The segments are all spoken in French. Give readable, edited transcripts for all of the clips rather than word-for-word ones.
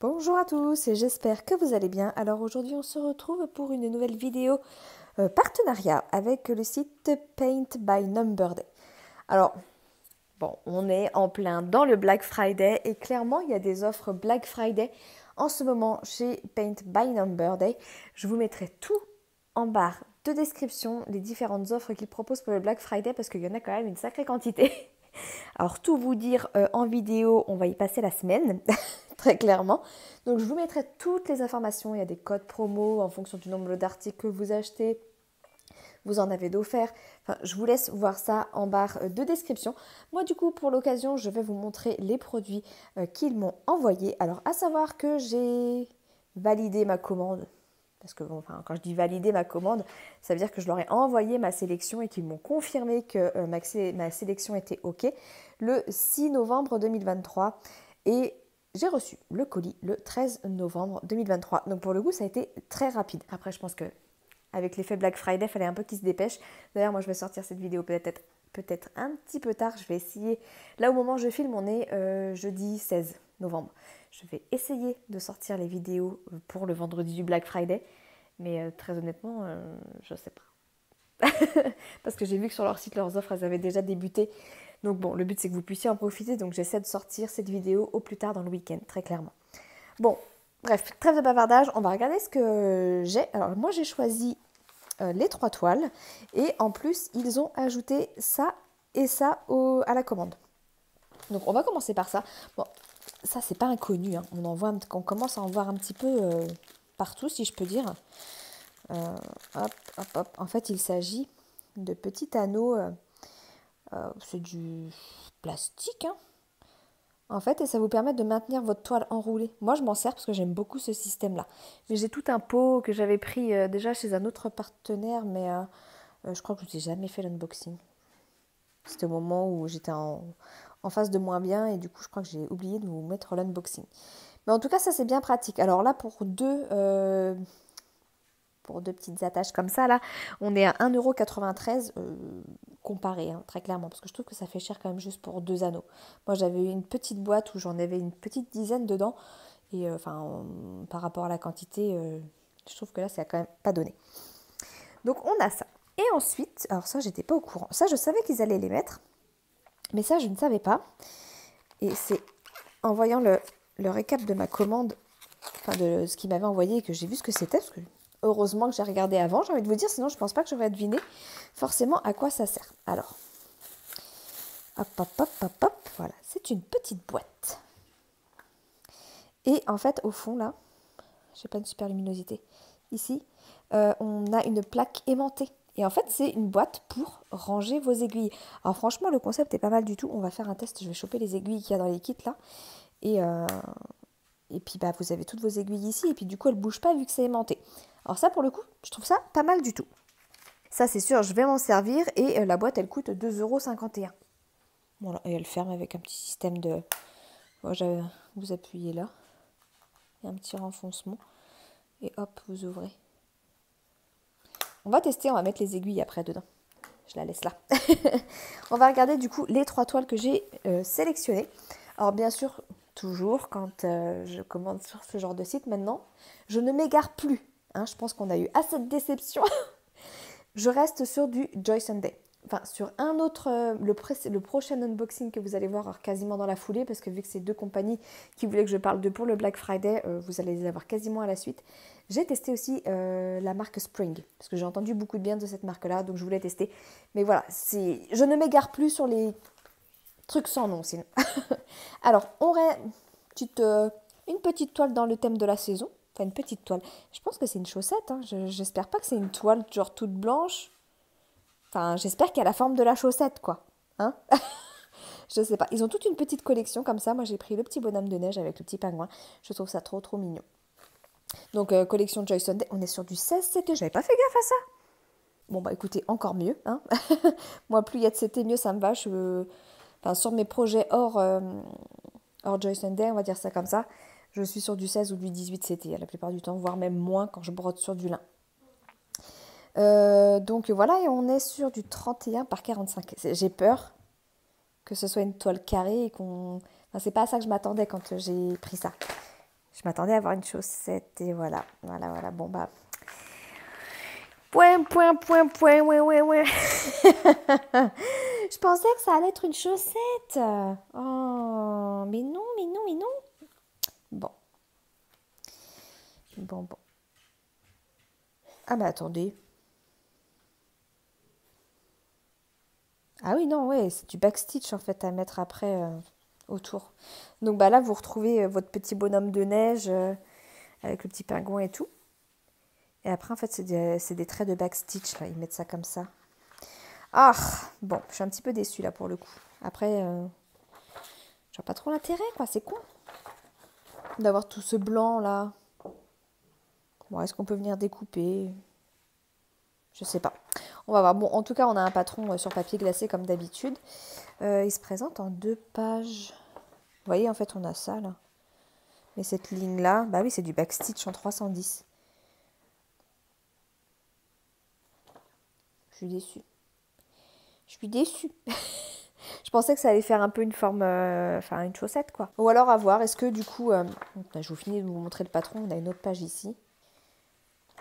Bonjour à tous et j'espère que vous allez bien. Alors aujourd'hui on se retrouve pour une nouvelle vidéo partenariat avec le site Paint by Number Day. Alors bon, on est en plein dans le Black Friday et clairement il y a des offres Black Friday en ce moment chez Paint by Number Day. Je vous mettrai tout en barre de description, les différentes offres qu'ils proposent pour le Black Friday parce qu'il y en a quand même une sacrée quantité. Alors tout vous dire en vidéo, on va y passer la semaine, très clairement. Donc je vous mettrai toutes les informations, il y a des codes promo en fonction du nombre d'articles que vous achetez, vous en avez d'offerts. Enfin, je vous laisse voir ça en barre de description. Moi du coup pour l'occasion, je vais vous montrer les produits qu'ils m'ont envoyés. Alors à savoir que j'ai validé ma commande. Parce que bon, enfin, quand je dis valider ma commande, ça veut dire que je leur ai envoyé ma sélection et qu'ils m'ont confirmé que ma sélection était OK le 6 novembre 2023. Et j'ai reçu le colis le 13 novembre 2023. Donc pour le coup, ça a été très rapide. Après, je pense que avec l'effet Black Friday, il fallait un peu qu'ils se dépêchent. D'ailleurs, moi, je vais sortir cette vidéo peut-être un petit peu tard. Je vais essayer. Là, au moment où je filme, on est jeudi 16 novembre. Je vais essayer de sortir les vidéos pour le vendredi du Black Friday. Mais très honnêtement, je ne sais pas. Parce que j'ai vu que sur leur site, leurs offres, elles avaient déjà débuté. Donc bon, le but, c'est que vous puissiez en profiter. Donc j'essaie de sortir cette vidéo au plus tard dans le week-end, très clairement. Bon, bref, trêve de bavardage. On va regarder ce que j'ai. Alors moi, j'ai choisi les 3 toiles. Et en plus, ils ont ajouté ça et ça à la commande. Donc on va commencer par ça. Bon, ça c'est pas inconnu, hein. On commence à en voir un petit peu partout, si je peux dire. Hop, hop, hop. En fait, il s'agit de petits anneaux. C'est du plastique, hein, en fait, et ça vous permet de maintenir votre toile enroulée. Moi, je m'en sers parce que j'aime beaucoup ce système-là. Mais j'ai tout un pot que j'avais pris déjà chez un autre partenaire, mais je crois que je n'ai jamais fait l'unboxing. C'était au moment où j'étais en phase de moins bien et du coup, je crois que j'ai oublié de vous mettre l'unboxing. Mais en tout cas, ça, c'est bien pratique. Alors là, pour deux petites attaches comme ça, là, on est à 1,93 € comparé, hein, très clairement, parce que je trouve que ça fait cher quand même juste pour 2 anneaux. Moi, j'avais une petite boîte où j'en avais une petite dizaine dedans, et par rapport à la quantité, je trouve que là, ça a quand même pas donné. Donc, on a ça. Et ensuite, alors ça, j'étais pas au courant. Ça, je savais qu'ils allaient les mettre, mais ça, je ne savais pas. Et c'est en voyant le récap de ma commande, enfin de ce qu'ils m'avaient envoyé, que j'ai vu ce que c'était, parce que heureusement que j'ai regardé avant, j'ai envie de vous dire, sinon je pense pas que j'aurais deviné forcément à quoi ça sert. Alors, hop, hop, hop, hop, hop, voilà, c'est une petite boîte. Et en fait, au fond, là, j'ai pas une super luminosité, ici, on a une plaque aimantée. Et en fait, c'est une boîte pour ranger vos aiguilles. Alors franchement, le concept est pas mal du tout. On va faire un test, je vais choper les aiguilles qu'il y a dans les kits, là. Et puis bah, vous avez toutes vos aiguilles ici, et puis du coup elles ne bougent pas vu que c'est aimanté. Alors ça pour le coup, je trouve ça pas mal du tout. Ça c'est sûr, je vais m'en servir, et la boîte elle coûte 2,51 €. Voilà, et elle ferme avec un petit système de... Oh, vous appuyez là, il y a un petit renfoncement, et hop, vous ouvrez. On va tester, on va mettre les aiguilles après dedans. Je la laisse là. On va regarder du coup les 3 toiles que j'ai sélectionnées. Alors bien sûr, toujours quand je commande sur ce genre de site maintenant, je ne m'égare plus. Hein, je pense qu'on a eu assez de déception. Je reste sur du Joy Sunday. Enfin, sur un autre, le prochain unboxing que vous allez voir alors, quasiment dans la foulée, parce que vu que c'est 2 compagnies qui voulaient que je parle de pour le Black Friday, vous allez les avoir quasiment à la suite. J'ai testé aussi la marque Spring, parce que j'ai entendu beaucoup de bien de cette marque-là, donc je voulais tester. Mais voilà, je ne m'égare plus sur les trucs sans nom, sinon. Alors, on aurait une petite toile dans le thème de la saison. Enfin, une petite toile. Je pense que c'est une chaussette. Hein. J'espère pas que c'est une toile genre toute blanche. Enfin, j'espère qu'elle a la forme de la chaussette, quoi. Hein. Je sais pas. Ils ont toute une petite collection comme ça. Moi, j'ai pris le petit bonhomme de neige avec le petit pingouin. Je trouve ça trop, trop mignon. Donc, collection Joy Sunday. On est sur du 16 CT. J'avais pas fait gaffe à ça. Bon, bah écoutez, encore mieux. Hein. Moi, plus il y a de CT, mieux ça me va. Enfin, sur mes projets hors Joy Sunday, on va dire ça comme ça, je suis sur du 16 ou du 18 CT la plupart du temps, voire même moins quand je brode sur du lin. Donc voilà, et on est sur du 31 par 45. J'ai peur que ce soit une toile carrée et qu'on... Enfin, c'est pas à ça que je m'attendais quand j'ai pris ça. Je m'attendais à avoir une chaussette et voilà. Voilà. Bon, bah... Point. Ouais. Je pensais que ça allait être une chaussette. Oh, mais non. Bon. Ah, mais attendez. Ah oui, non, ouais, c'est du backstitch en fait à mettre après autour. Donc bah là, vous retrouvez votre petit bonhomme de neige avec le petit pingouin et tout. Et après, en fait, c'est des traits de backstitch, là. Ils mettent ça comme ça. Ah, bon, je suis un petit peu déçue, là, pour le coup. Après, je vois pas trop l'intérêt, quoi. C'est con d'avoir tout ce blanc, là. Bon, est-ce qu'on peut venir découper? Je sais pas. On va voir. Bon, en tout cas, on a un patron sur papier glacé, comme d'habitude. Il se présente en 2 pages. Vous voyez, en fait, on a ça, là. Mais cette ligne-là, bah oui, c'est du backstitch en 310. Je suis déçue. Je pensais que ça allait faire un peu une forme, enfin une chaussette quoi. Ou alors à voir, est-ce que du coup, je vous finis de vous montrer le patron, on a une autre page ici.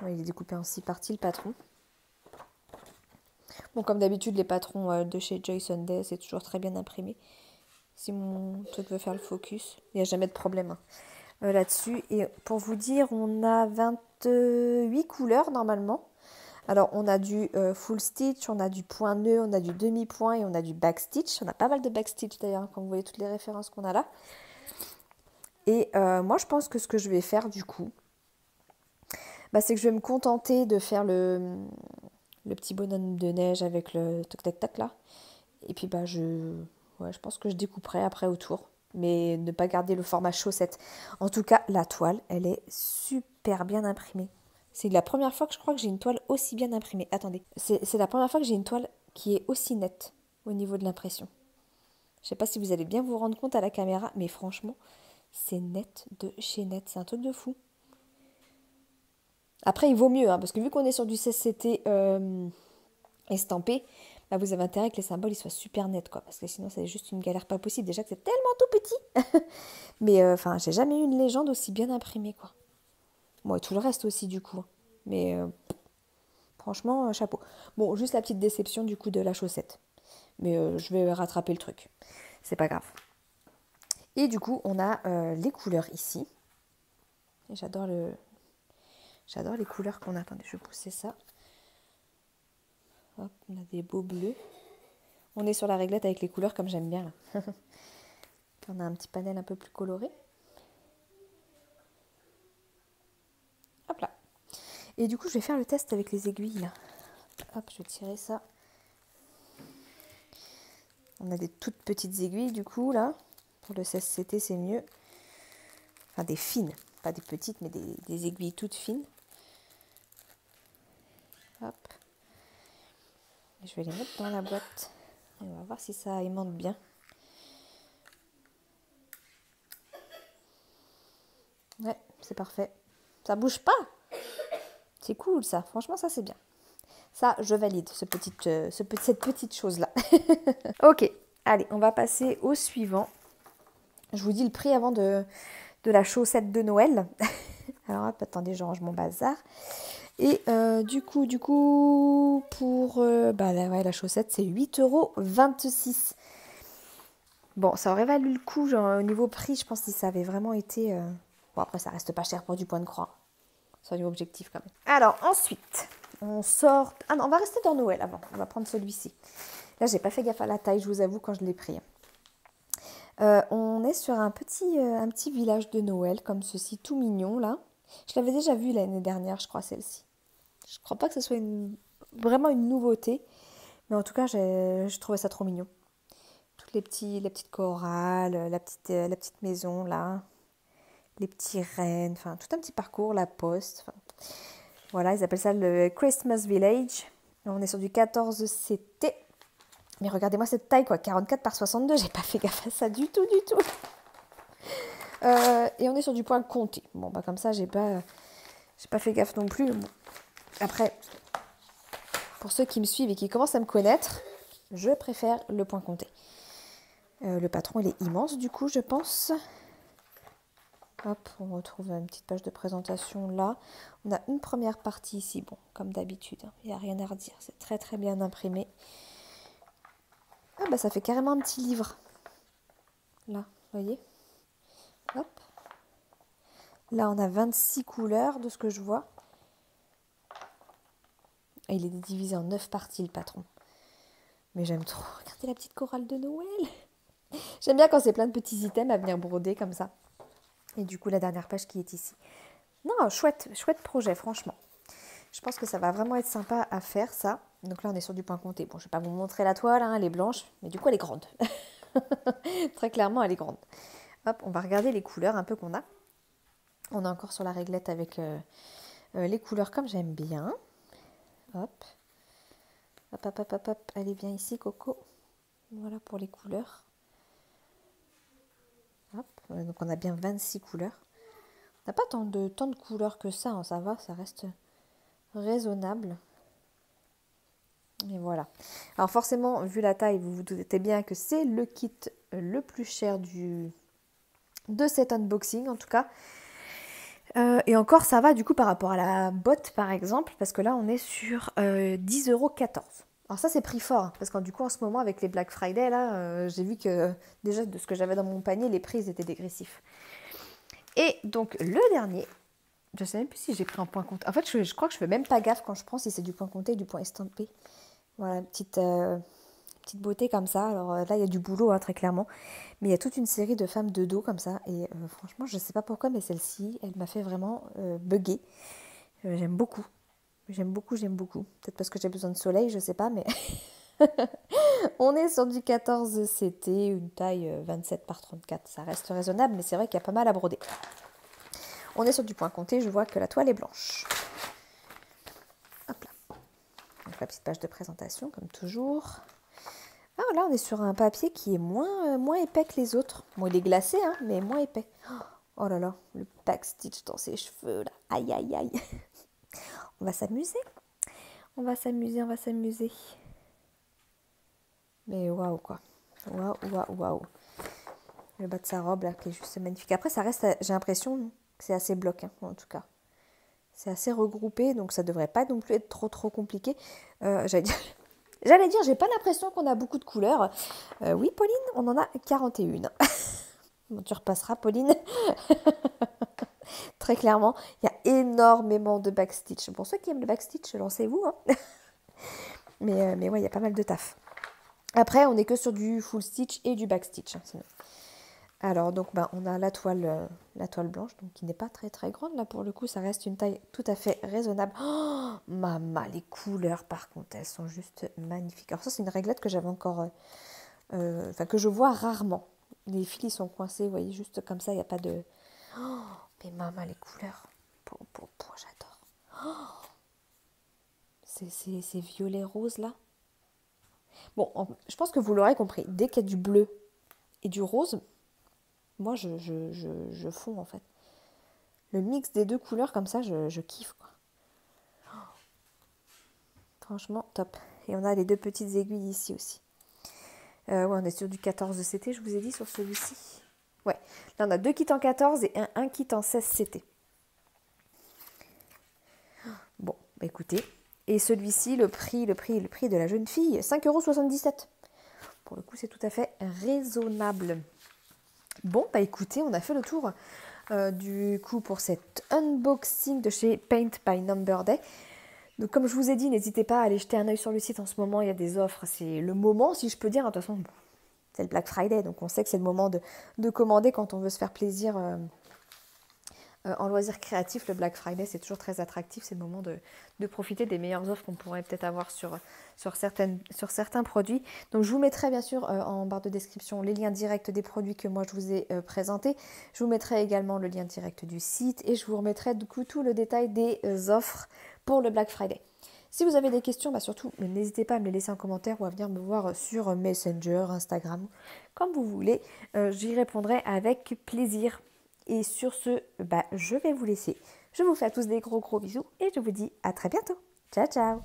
Ouais, il est découpé en 6 parties le patron. Bon, comme d'habitude, les patrons de chez Joy Sunday, c'est toujours très bien imprimé. Si mon truc veut faire le focus, il n'y a jamais de problème là-dessus. Et pour vous dire, on a 28 couleurs normalement. Alors, on a du full stitch, on a du point nœud, on a du demi-point et on a du backstitch. On a pas mal de backstitch d'ailleurs, quand vous voyez toutes les références qu'on a là. Et moi, je pense que ce que je vais faire du coup, bah, c'est que je vais me contenter de faire le petit bonhomme de neige avec le toc-tac-tac là. Et puis, bah, je pense que je découperai après autour. Mais ne pas garder le format chaussette. En tout cas, la toile, elle est super bien imprimée. C'est la première fois que je crois que j'ai une toile aussi bien imprimée. Attendez, c'est la première fois que j'ai une toile qui est aussi nette au niveau de l'impression. Je ne sais pas si vous allez bien vous rendre compte à la caméra, mais franchement, c'est net de chez net. C'est un truc de fou. Après, il vaut mieux, hein, parce que vu qu'on est sur du CCT estampé, bah vous avez intérêt que les symboles ils soient super nets, quoi, parce que sinon c'est juste une galère pas possible. Déjà que c'est tellement tout petit. Mais enfin, j'ai jamais eu une légende aussi bien imprimée, quoi. Bon, et tout le reste aussi, du coup. Mais franchement, chapeau. Bon, juste la petite déception, du coup, de la chaussette. Mais je vais rattraper le truc. C'est pas grave. Et du coup, on a les couleurs ici. Et j'adore les couleurs qu'on a. Attendez, je vais pousser ça. Hop, on a des beaux bleus. On est sur la réglette avec les couleurs comme j'aime bien, là. Puis on a un petit panel un peu plus coloré. Hop là. Et du coup, je vais faire le test avec les aiguilles, là. Hop, je vais tirer ça. On a des toutes petites aiguilles, du coup, là. Pour le 16CT, c'est mieux. Enfin, des fines. Pas des petites, mais des aiguilles toutes fines. Hop. Et je vais les mettre dans la boîte. Et on va voir si ça aimante bien. Ouais, c'est parfait. Ça bouge pas. C'est cool, ça. Franchement, ça, c'est bien. Ça, je valide, cette petite chose-là. Ok, allez, on va passer au suivant. Je vous dis le prix avant de la chaussette de Noël. Alors, hop, attendez, je range mon bazar. Et du coup, pour la chaussette, c'est 8,26 €. Bon, ça aurait valu le coup, genre, au niveau prix, je pense que si ça avait vraiment été... Bon, après, ça reste pas cher pour du point de croix. Soyons objectifs quand même. Alors, ensuite, on sort... Ah non, on va rester dans Noël avant. On va prendre celui-ci. Là, j'ai pas fait gaffe à la taille, je vous avoue, quand je l'ai pris. On est sur un petit village de Noël, comme ceci, tout mignon, là. Je l'avais déjà vu l'année dernière, je crois, celle-ci. Je crois pas que ce soit vraiment une nouveauté. Mais en tout cas, je trouvais ça trop mignon. Toutes les petites chorales, la petite maison, là. Les petits rennes, enfin, tout un petit parcours, la poste. Enfin, voilà, ils appellent ça le Christmas Village. On est sur du 14CT. Mais regardez-moi cette taille, quoi. 44 par 62. J'ai pas fait gaffe à ça du tout, du tout. Et on est sur du point compté. Bon, bah comme ça, j'ai pas fait gaffe non plus. Bon. Après, pour ceux qui me suivent et qui commencent à me connaître, je préfère le point compté. Le patron, il est immense, du coup, je pense. Hop, on retrouve une petite page de présentation là. On a une première partie ici, bon, comme d'habitude, il n'y a rien à redire, c'est très très bien imprimé. Ah bah ça fait carrément un petit livre. Là, vous voyez? Hop. Là, on a 26 couleurs de ce que je vois. Et il est divisé en 9 parties, le patron. Mais j'aime trop. Regardez la petite chorale de Noël. J'aime bien quand c'est plein de petits items à venir broder comme ça. Et du coup, la dernière page qui est ici. Non, chouette, chouette projet, franchement. Je pense que ça va vraiment être sympa à faire, ça. Donc là, on est sur du point compté. Bon, je ne vais pas vous montrer la toile, hein, elle est blanche. Mais du coup, elle est grande. Très clairement, elle est grande. Hop, on va regarder les couleurs un peu qu'on a. On est encore sur la réglette avec les couleurs comme j'aime bien. Hop. Hop, hop, hop, hop, hop. Allez, viens ici, Coco. Voilà pour les couleurs. Hop. Donc on a bien 26 couleurs. On n'a pas tant de couleurs que ça, hein, ça va, ça reste raisonnable. Et voilà. Alors forcément, vu la taille, vous vous doutez bien que c'est le kit le plus cher de cet unboxing, en tout cas. Et encore, ça va du coup par rapport à la botte, par exemple, parce que là, on est sur 10,14 €. Alors ça, c'est prix fort, hein, parce que du coup, en ce moment, avec les Black Friday, là, j'ai vu que déjà, de ce que j'avais dans mon panier, les prix étaient dégressifs. Et donc, le dernier, je ne sais même plus si j'ai pris un point compté. En fait, je crois que je ne fais même pas gaffe quand je prends si c'est du point compté ou du point estampé. Voilà, petite beauté comme ça. Alors là, il y a du boulot, hein, très clairement. Mais il y a toute une série de femmes de dos comme ça. Et franchement, je ne sais pas pourquoi, mais celle-ci, elle m'a fait vraiment bugger. J'aime beaucoup. J'aime beaucoup, j'aime beaucoup. Peut-être parce que j'ai besoin de soleil, je ne sais pas, mais... On est sur du 14 CT, une taille 27 par 34. Ça reste raisonnable, mais c'est vrai qu'il y a pas mal à broder. On est sur du point compté, je vois que la toile est blanche. Hop là. Donc la petite page de présentation, comme toujours. Ah, là, on est sur un papier qui est moins épais que les autres. Bon, il est glacé, hein, mais moins épais. Oh là là, le backstitch dans ses cheveux, là. Aïe, aïe, aïe. On va s'amuser. On va s'amuser, on va s'amuser. Mais waouh, quoi. Waouh, waouh, waouh. Le bas de sa robe, là, qui est juste magnifique. Après, ça reste, j'ai l'impression que c'est assez bloc, hein, en tout cas. C'est assez regroupé, donc ça devrait pas non plus être trop compliqué. J'allais dire, j'ai pas l'impression qu'on a beaucoup de couleurs. Oui, Pauline, on en a 41. Bon, tu repasseras, Pauline. Très clairement, il y a énormément de backstitch. Pour ceux qui aiment le backstitch, lancez-vous. Hein. Mais ouais, il y a pas mal de taf. Après, on n'est que sur du full stitch et du backstitch. Hein, sinon. Alors, donc, on a la toile blanche, donc qui n'est pas très grande. Là, pour le coup, ça reste une taille tout à fait raisonnable. Oh, maman, les couleurs, par contre, elles sont juste magnifiques. Alors ça, c'est une réglette que j'avais encore... que je vois rarement. Les fils, ils sont coincés, vous voyez, juste comme ça, il n'y a pas de... Oh, mais maman, les couleurs, j'adore. Oh, ces violets roses, là. Bon, je pense que vous l'aurez compris. Dès qu'il y a du bleu et du rose... Moi, je fonds, en fait. Le mix des deux couleurs, comme ça, je kiffe, quoi. Franchement, top. Et on a les deux petites aiguilles ici aussi. Ouais, on est sur du 14 CT, je vous ai dit, sur celui-ci. Ouais. Là, on a deux kits en 14 et un kit en 16 CT. Bon, bah écoutez. Et celui-ci, le prix de la jeune fille, 5,77 €. Pour le coup, c'est tout à fait raisonnable. Bon, bah écoutez, on a fait le tour du coup pour cet unboxing de chez Paint by Number Day. Donc comme je vous ai dit, n'hésitez pas à aller jeter un œil sur le site en ce moment, il y a des offres, c'est le moment si je peux dire, de toute façon c'est le Black Friday, donc on sait que c'est le moment de commander quand on veut se faire plaisir en loisirs créatifs. Le Black Friday c'est toujours très attractif, c'est le moment de profiter des meilleures offres qu'on pourrait peut-être avoir sur certains produits. Donc je vous mettrai bien sûr en barre de description les liens directs des produits que moi je vous ai présentés. Je vous mettrai également le lien direct du site et je vous remettrai du coup tout le détail des offres pour le Black Friday. Si vous avez des questions, surtout n'hésitez pas à me les laisser en commentaire ou à venir me voir sur Messenger, Instagram, comme vous voulez. J'y répondrai avec plaisir. Et sur ce, je vais vous laisser. Je vous fais à tous des gros bisous et je vous dis à très bientôt. Ciao, ciao!